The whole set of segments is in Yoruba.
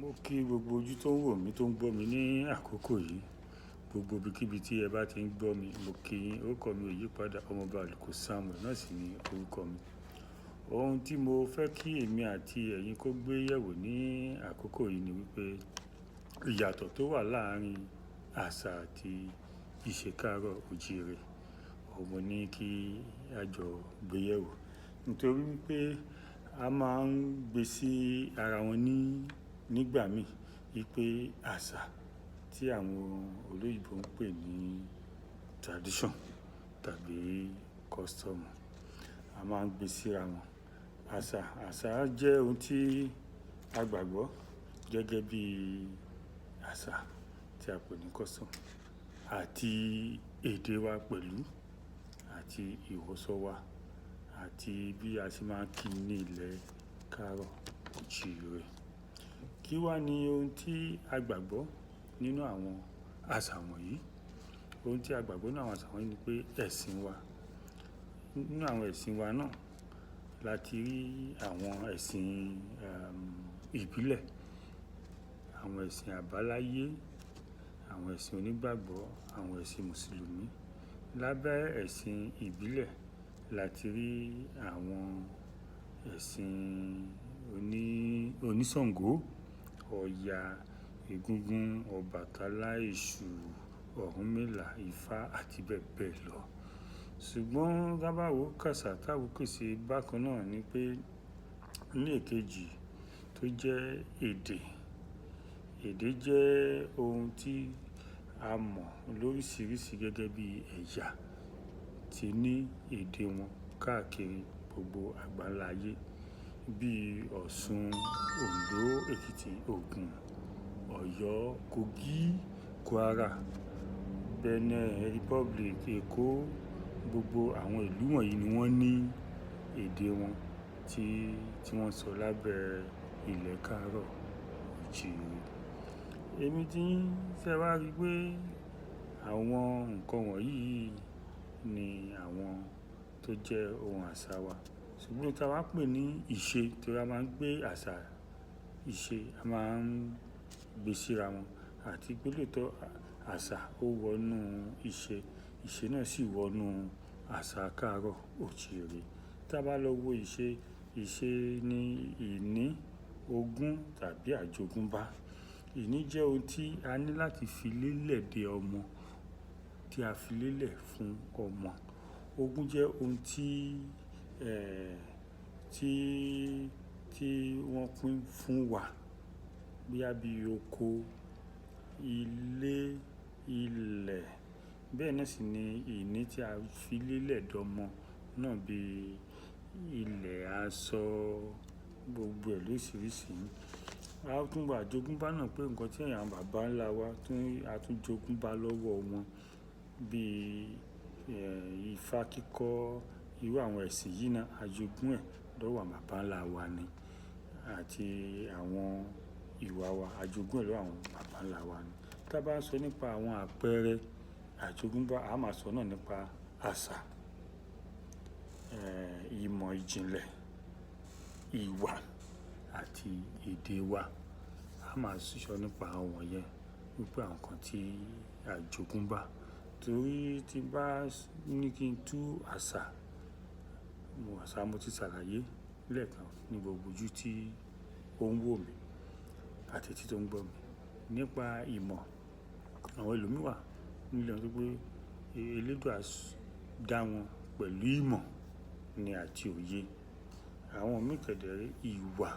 Mo kí gbogbo ojú tó ń wò mí tó ń gbọ́ mi ní àkókò yìí. Gbogbo ibikíbi tí ẹ bá ti ń gbọ́ mi, mo kí yín. Orúkọ mi ò yí padà, Ọmọọba Àlùkò Samuel náà sì ni orúkọ mi. Ohun tí mo fẹ́ kí èmi àti ẹ̀yin kó gbé yẹ̀wò ní àkókò yìí ni wípé ìyàtọ̀ tó wà láàárín àṣà àti ìṣe káàárọ̀ oòjíire. Mo ní kí a jọ gbé yẹ̀wò nítorí wípé a máa ń gbé sí ara wọn nígbà míì wípé àṣà tí àwọn olóyìnbó ń pè ní tradition tàbí custom, a máa ń gbé síra wọn. Àṣà jẹ́ ohun tí a gbàgbọ́ gẹ́gẹ́ bí àṣà tí a pè ní custom àti èdè wa pẹ̀lú àti ìwọsọ wa àti bí a ṣe máa ń kí ní ilẹ̀ káàárọ̀ oòjíire. Kí wá ni ohun tí a gbàgbọ́ nínú àwọn àṣà wọ̀nyí? Ohun tí a gbàgbọ́ nínú àwọn àṣà wọ̀nyí ni pé ẹ̀sìn wa. Nínú àwọn ẹ̀sìn wa náà láti rí àwọn ẹ̀sìn ìbílẹ̀, àwọn ẹ̀sìn àbáláyé, àwọn ẹ̀sìn onígbàgbọ́, àwọn ẹ̀sìn mùsùlùmí. Lábẹ́ ẹ̀sìn ìbílẹ̀ láti rí àwọn ẹ̀sìn oníṣàngó, ọ̀yà, egúngún, ọbàtálá, èṣù, ọ̀rúnmìlà, ifá àti bẹ́ẹ̀ bẹ́ẹ̀ lọ. Ṣùgbọ́n tá bá wò kàsà táwo kèsì bákan náà ni pé ní èkejì tó jẹ́ èdè. Èdè jẹ́ ohun tí a mọ̀ lóríṣiríṣi gẹ́gẹ́ bí ẹ̀yà tí ní èdè wọn káàkiri gbogbo àgbáláyé bí Ọ̀ṣun, Òǹdó, Èkìtì, Ògùn, Ọ̀yọ́, Kogi, Kwara, Benin Republic, Èkó. Gbogbo àwọn ìlú wọ̀nyí ni wọ́n ní èdè wọn tí wọ́n sọ lábẹ́ ilẹ̀ káàárọ̀ oòjíire. Èmi tí ṣe wá rí pé àwọn nǹkan wọ̀nyí ni àwọn tó jẹ́ ohun àṣà wa. Ṣùgbọ́n tí a bá pè ní ìṣe, torí a máa ń gbé àṣà ìṣe, a máa ń gbé síra wọn àti pé lóòótọ́ àṣà ó wọnú ìṣe, ìṣe náà sì wọnú àṣà káàárọ̀ oòjíire. Tí a bá lọ wo ìṣe ní ìní, ogún tàbí àjogúnbá. Ìní jẹ́ ohun tí a ní láti fi lélẹ̀ de ọmọ, tí a fi lélẹ̀ fún ọmọ. Ogún jẹ́ ohun tí wọ́n pín fún wa bóyá bí oko, ilé, ilẹ̀. Bẹ́ẹ̀ náà sì ni ìní tí a fi lélẹ̀ dọmọ náà bí ilẹ̀, aṣọ, gbogbo ẹ̀ lóríṣiríṣi. A tún wo àjogúnbá náà pé nǹkan tí àwọn bàbá ńlá wa a tún jogúnbá lọ́wọ́ wọn bí ifá kíkọ́. Irú àwọn ẹ̀sìn yìí náà a jogún ẹ̀ lọ́wọ́ àwọn bàbá ńlá wa ni àti àwọn ìwà wa a jogún ẹ̀ lọ́wọ́ àwọn bàbá ńlá wa ni. Tí a bá sọ nípa àwọn àpẹẹrẹ àjogúnbá, a máa sọ náà nípa àṣà, ìmọ̀ ìjìnlẹ̀, ìwà àti èdè wa. A máa sọ nípa àwọn yẹn wípé àwọn nǹkan tí a jogúnbá. Torí tí bá ní kí n tú àṣà mo ti ṣàlàyé lẹ́ẹ̀kan ní gbogbo ojú tí ó ń wò mí àti etí tó ń gbọ́ mi. Nípa ìmọ̀, àwọn ẹlòmíràn wà nílẹ̀ tó pé elédùà dá wọn pẹ̀lú ìmọ̀ ni àti òye. Àwọn mìí kẹ̀dẹ̀ ré ìwà.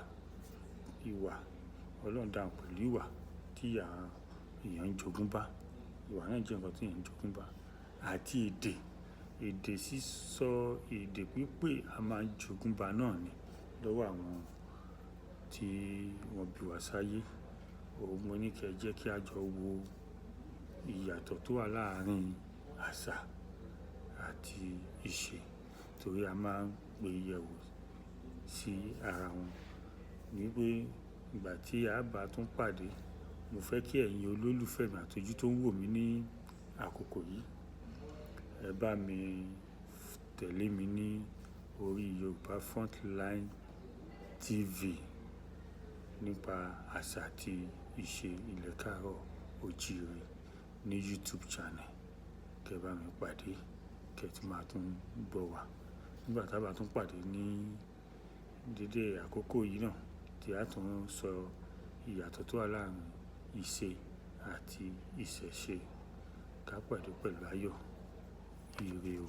Ọlọ́run dá wọn pẹ̀lú ìwà tí èèyàn ń jogúnbá. Ìwà náà jẹ́ nǹkan tí èèyàn ń jogúnbá àti èdè. Èdè sísọ, èdè pípé a máa ń jogúnbá náà ni lọ́wọ́ àwọn tí wọ́n bí wa sáyé. Mo ní kí ẹ jẹ́ kí a jọ wo ìyàtọ̀ tó wà láàárín àṣà àti ìṣe torí a máa ń gbé yẹ̀wò sí ara wọn. Wípé ìgbà tí a bá tún pàdé, mo fẹ́ kí ẹ̀yin olólùfẹ́ mi àti ojú tó ń wò mí ní àkókò yìí, ẹ bá mi tẹ̀lé mi ní orí Yorùbá Frontline TV nípa àṣà àti ìṣe ilẹ̀ káàárọ̀ oòjíire ní YouTube channel. Kẹ́ bá mi pàdé, kẹ́ tí máa tún gbọ́ wa nígbà tá a bá tún pàdé ní dédé àkókò yìí náà, tí a tún sọ ìyàtọ̀ tó wà láàrin ìṣe àti ìṣẹ̀ṣe. Ká pàdé pẹ̀lú ayọ̀. Ire o.